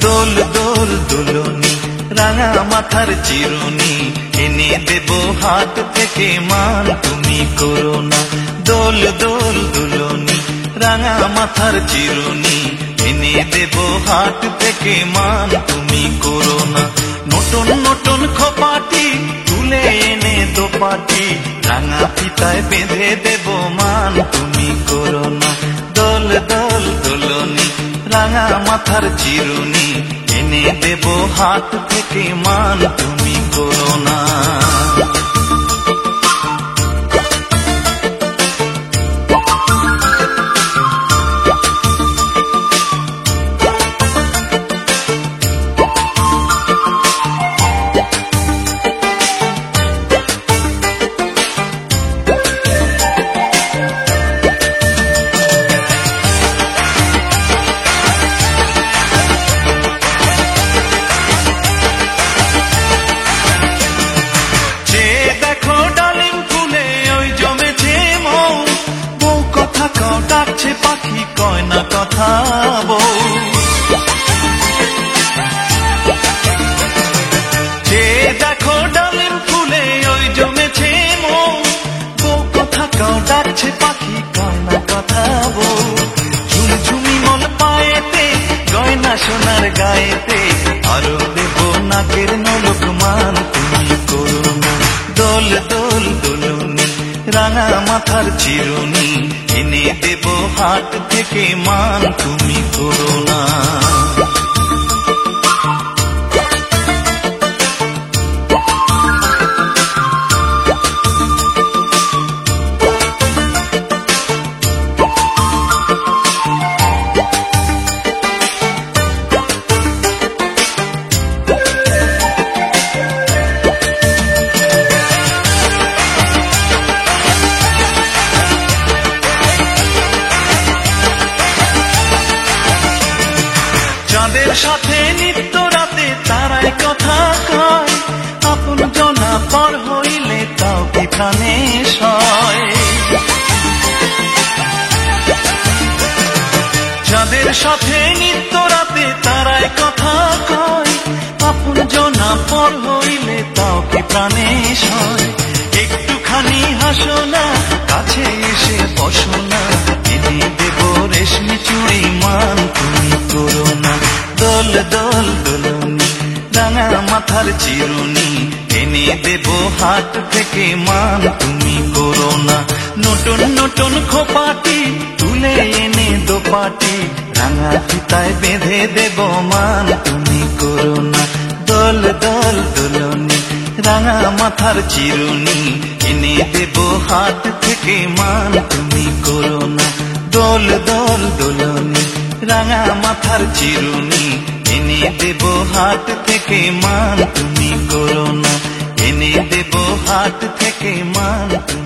দোল দোল দোলনি রাঙা মাথার চিরুনি এনে দেব হাত থেকে মান তুমি করো না। দোল দোল দোলনি রাঙা মাথার চিরুনি এনে দেব হাত থেকে মান তুমি করো না। নতুন নতুন খোপাটি তুলে এনে দোপাটি রাঙা ফিতায় বেঁধে দেব মান তুমি করো না। দোল দোল দোলনি রাঙা মাথার চিরুনি এনে দেব হাত থেকে মান তুমি করো না। ডাকছে পাখি কয় না কথা বউ, যে দেখো ডালিম ফুলে ওই জমেছে মৌ, বউ কথা কাও ডাকছে পাখি কয় না কথা বউ। ঝুমঝুমি মন পায়েতে গয়না সোনার গায়েতে আরো দেব নাকের নলক মান তুমি করো না। দোল দোল দোলনি রাঙা মাথার চিরুনি এনে দেব হাত থেকে মান তুমি করো না। চাঁদের সাথে নিত্য রাতে তারাই কথা কয়, আপন জনা পর হইলে তাও কি প্রাণে সয়। চাঁদের সাথে নিত্য রাতে তারাই কথা কয়, আপন জনা পর হইলে তাও কি প্রাণে সয়। একটুখানি হাসো না কাছে এসে বসো না, এনে দেব রেশমি চুড়ি মান তুমি করো না। দোল দোল দোলনি রাঙা মাথার চিরুনি এনে দেব হাত থেকে মান তুমি করো না। নতুন নতুন খোপাটি তুলে এনে দোপাটি রাঙা ফিতায় বেঁধে দেব মান তুমি করো না। দোল দোল দোলনি রাঙা মাথার চিরুনি এনে দেব হাত থেকে মান তুমি করো না। দোল দোল দোলনি রাঙা মাথার চিরুনি এনে দেব হাত থেকে মান তুমি করো না। এনে দেব হাত থেকে মান তুমি